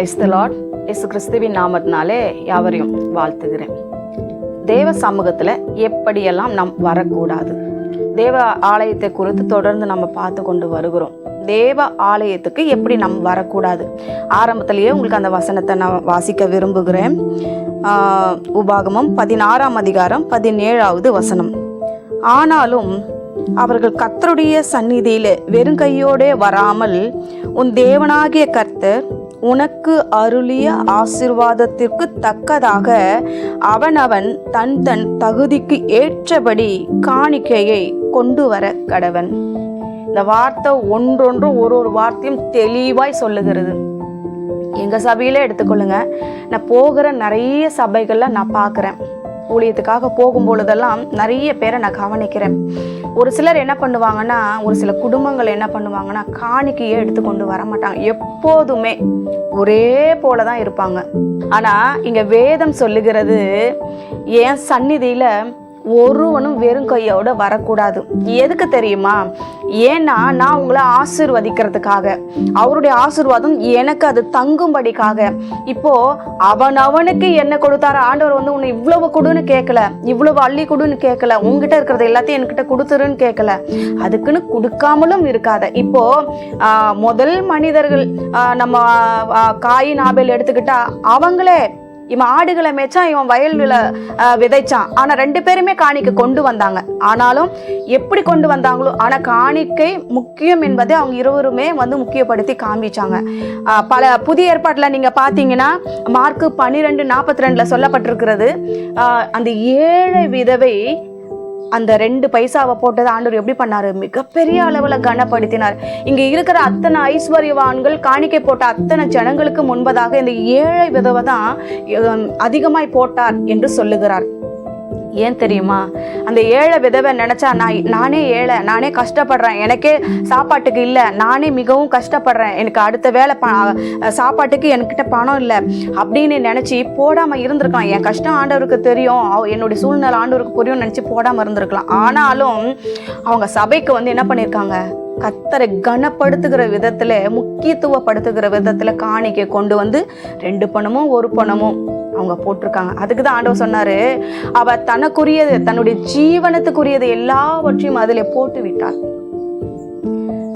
Praise the Lord. இயேசு கிறிஸ்துவின் நாமத்தினாலே யாவரையும் வாழ்த்துகிறேன். தேவ சமூகத்தில் எப்படியெல்லாம் நாம் வரக்கூடாது, தேவ ஆலயத்தை குறித்து தொடர்ந்து நம்ம பார்த்து கொண்டு வருகிறோம். தேவ ஆலயத்துக்கு எப்படி நம்ம வரக்கூடாது, ஆரம்பத்திலேயே உங்களுக்கு அந்த வசனத்தை நான் வாசிக்க விரும்புகிறேன். உபாகமம் 16ஆம் அதிகாரம் 17வது வசனம். ஆனாலும் அவர்கள் கர்த்தருடைய சந்நிதியிலே வெறுங்கையோடே வராமல், உன் தேவனாகிய கர்த்தர் உனக்கு அருளிய ஆசீர்வாதத்திற்கு தக்கதாக அவனவன் தன் தன் தகுதிக்கு ஏற்றபடி காணிக்கையை கொண்டு வர கடவன். இந்த வார்த்தை ஒன்றொன்று ஒரு வார்த்தையும் தெளிவாய் சொல்லுகிறது. எங்க சபையில எடுத்துக்கொள்ளுங்க, நான் போகிற நிறைய சபைகள்ல நான் பார்க்குறேன். ஊழியத்துக்காக போகும் பொழுதெல்லாம் நிறைய பேரை நான் கவனிக்கிறேன். ஒரு சிலர் என்ன பண்ணுவாங்கன்னா, ஒரு சில குடும்பங்கள் என்ன பண்ணுவாங்கன்னா, காணிக்கையே எடுத்து கொண்டு வர மாட்டாங்க. எப்போதுமே ஒரே போலதான் இருப்பாங்க. ஆனா இங்க வேதம் சொல்லுகிறது, என் சந்நிதியில ஒருவனும் வெறும் கையோட வரக்கூடாது. எதுக்கு தெரியுமா? ஏன்னா நான் உங்களை ஆசீர்வதிக்கிறதுக்காக, அவருடைய ஆசீர்வாதம் எனக்கு அது தங்கும்படிக்காக. இப்போ அவனுக்கு என்ன கொடுத்தாரு ஆண்டவர் உன்னை இவ்வளவு கொடுன்னு கேட்கல, இவ்வளவு அள்ளி கொடுன்னு கேட்கல, உங்ககிட்ட இருக்கிறது எல்லாத்தையும் என்கிட்ட கொடுத்துருன்னு கேட்கல. அதுக்குன்னு கொடுக்காமலும் இருக்காத. இப்போ முதல் மனிதர்கள் நம்ம காயின் ஆபேல் எடுத்துக்கிட்டா, அவங்களே இவன் ஆடுகளை மேய்ச்சான், இவன் வயல்ல விதைச்சான். ஆனா 2 பேருமே காணிக்கை கொண்டு வந்தாங்க. ஆனாலும் எப்படி கொண்டு வந்தாங்களோ, ஆனா காணிக்கை முக்கியம் என்பதை அவங்க இருவருமே முக்கியப்படுத்தி காமிச்சாங்க. பல புதிய ஏற்பாட்டுல நீங்க பாத்தீங்கன்னா, மார்க்கு 12:42 சொல்லப்பட்டிருக்கிறது, அந்த ஏழை விதவை அந்த 2 பைசாவை போட்டது ஆண்டவர் எப்படி பண்ணாரு? மிகப்பெரிய அளவுல கனப்படுத்தினார். இங்க இருக்கிற அத்தனை ஐஸ்வர்யவான்கள் காணிக்கை போட்ட அத்தனை ஜனங்களுக்கு முன்பதாக இந்த ஏழை விதவை தான் அதிகமாய் போட்டார் என்று சொல்லுகிறார். ஏன் தெரியுமா? அந்த ஏழை விதவை நினைச்சா, நானே ஏழை, நானே கஷ்டப்படுறேன், எனக்கே சாப்பாட்டுக்கு இல்லை, நானே மிகவும் கஷ்டப்படுறேன், எனக்கு அடுத்த வேலை சாப்பாட்டுக்கு என்கிட்ட பணம் இல்லை அப்படின்னு நினைச்சு போடாம இருந்திருக்கலாம். என் கஷ்டம் ஆண்டவருக்கு தெரியும், என்னுடைய சூழ்நிலை ஆண்டவருக்கு புரியும் நினைச்சு போடாம இருந்திருக்கலாம். ஆனாலும் அவங்க சபைக்கு என்ன பண்ணியிருக்காங்க? கர்த்தரை கனப்படுத்துகிற விதத்துல, முக்கியத்துவப்படுத்துகிற விதத்துல காணிக்கை கொண்டு 2 பணமும் 1 பணமும் அவங்க போட்டிருக்காங்க. அதுக்குதான் ஆண்டவர் சொன்னாரு, அவ தனக்குரியது, தன்னுடைய ஜீவனத்துக்குரியது எல்லாவற்றையும் அதில் போட்டு விட்டார்.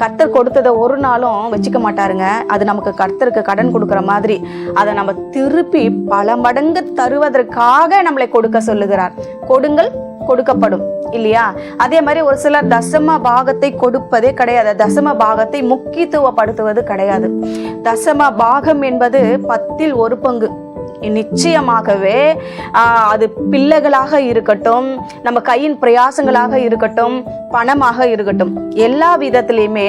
கர்த்தர் கொடுத்ததை ஒரு நாளும் வச்சுக்க மாட்டாருங்க. அது நமக்கு கர்த்தருக்கு கடன் கொடுக்குற மாதிரி அதை நம்ம திருப்பி பல மடங்கு தருவதற்காக நம்மளை கொடுக்க சொல்லுகிறார். கொடுங்கள் கொடுக்கப்படும், இல்லையா? அதே மாதிரி ஒரு சிலர் தசம பாகத்தை கொடுப்பதே கிடையாது, தசம பாகத்தை முக்கியத்துவப்படுத்துவது கிடையாது. தசம பாகம் என்பது 10ல் 1 பங்கு. நிச்சயமாகவே அது பிள்ளைகளாக இருக்கட்டும், நம்ம கையின் பிரயாசங்களாக இருக்கட்டும், பணமாக இருக்கட்டும், எல்லா விதத்திலையுமே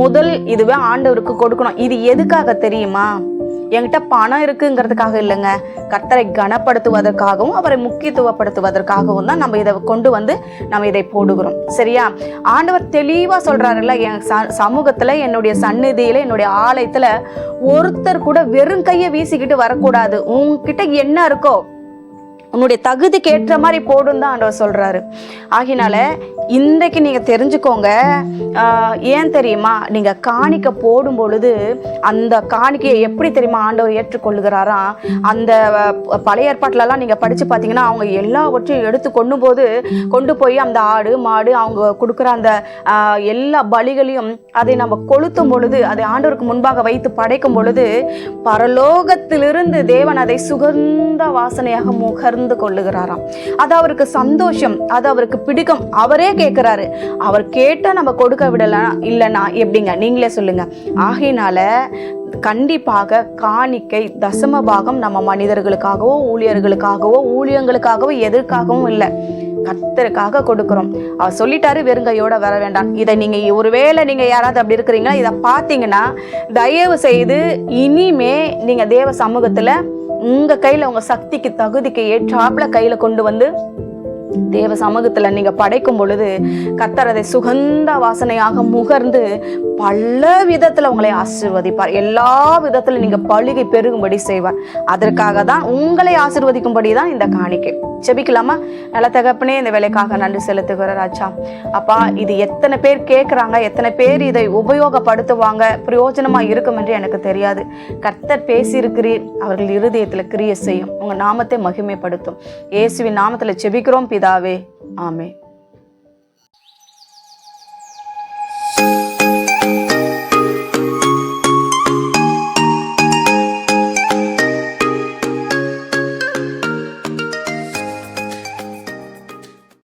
முதல் இதுவே ஆண்டவருக்கு கொடுக்கணும். இது எதுக்காக தெரியுமா? என்கிட்ட பணம் இருக்குங்கிறதுக்காக இல்லைங்க, கர்த்தரை கனப்படுத்துவதற்காகவும் அவரை முக்கியத்துவப்படுத்துவதற்காகவும் தான் நம்ம இதை கொண்டு நம்ம இதை போடுகிறோம். சரியா? ஆண்டவர் தெளிவா சொல்றாருல்ல, என் சமூகத்துல, என்னுடைய சந்நிதியில, என்னுடைய ஆலயத்துல ஒருத்தர் கூட வெறும் கையை வீசிக்கிட்டு வரக்கூடாது. உன்கிட்ட என்ன இருக்கோ உன்னுடைய தகுதிக்கு ஏற்ற மாதிரி போடும் தான் ஆண்டவர் சொல்றாரு. ஆகினால இன்றைக்கு நீங்க தெரிஞ்சுக்கோங்க. ஏன் தெரியுமா? நீங்க காணிக்கை போடும் பொழுது அந்த காணிக்கையை எப்படி தெரியுமா ஆண்டவர் ஏற்றுக்கொள்ளுகிறாரா? அந்த பழைய ஏற்பாட்டுலலாம் நீங்க படிச்சு பார்த்தீங்கன்னா, அவங்க எல்லாவற்றையும் எடுத்து கொண்டு போய் அந்த ஆடு மாடு அவங்க கொடுக்குற அந்த எல்லா பலிகளையும் அதை நம்ம கொளுத்தும் பொழுது, அதை ஆண்டவருக்கு முன்பாக வைத்து படைக்கும் பொழுது, பரலோகத்திலிருந்து தேவன் அதை சுகந்த வாசனையாக முகர்ந்து கொள்ளுகிறாராம். அது அவருக்கு சந்தோஷம், அது அவருக்கு பிடிக்கும். அவரே கேட்கிறாரு. அவர் கேட்டா நம்ம கொடுக்க விடலாம், இல்லைன்னா எப்படிங்க? நீங்களே சொல்லுங்க. ஆகையினால கண்டிப்பாக காணிக்கை தசம பாகம் நம்ம மனிதர்களுக்காகவோ ஊழியர்களுக்காகவோ ஊழியங்களுக்காகவோ எதற்காகவும் இல்லை, கர்த்தருக்காக கொடுக்கிறோம். அவர் சொல்லிட்டாரு, வெறுங்கையோட வர வேண்டாம். இதை நீங்க ஒருவேளை நீங்க யாராவது அப்படி இருக்கிறீங்களா, இதை பார்த்தீங்கன்னா தயவு செய்து இனிமே நீங்க தேவ சமூகத்துல உங்க கையில, உங்க சக்திக்கு தகுதிக்கு ஏற்றாப்புல கையில கொண்டு தேவ சமூகத்துல நீங்க படைக்கும் பொழுது கர்த்தர் அதை சுகந்த வாசனையாக முகர்ந்து பல விதத்துல உங்களை ஆசீர்வதிப்பார். எல்லா விதத்துல நீங்க பலுகை பெருகும்படி செய்வார். அதற்காக தான் உங்களை ஆசீர்வதிக்கும்படி தான் இந்த காணிக்கை. ஜெபிக்கலாமா? நல்ல தகப்பனே, இந்த வேலைக்காக நன்றி செலுத்துகிற ராஜா. அப்பா, இது எத்தனை பேர் கேட்குறாங்க, எத்தனை பேர் இதை உபயோகப்படுத்துவாங்க, பிரயோஜனமா இருக்கும் என்று எனக்கு தெரியாது. கர்த்தர் பேசியிருக்கிறீர், அவர்கள் இருதயத்துல கிரியை செய்யும். உங்க நாமத்தை மகிமைப்படுத்தும். இயேசுவின் நாமத்துல ஜெபிக்கிறோம் பிதாவே, ஆமென்.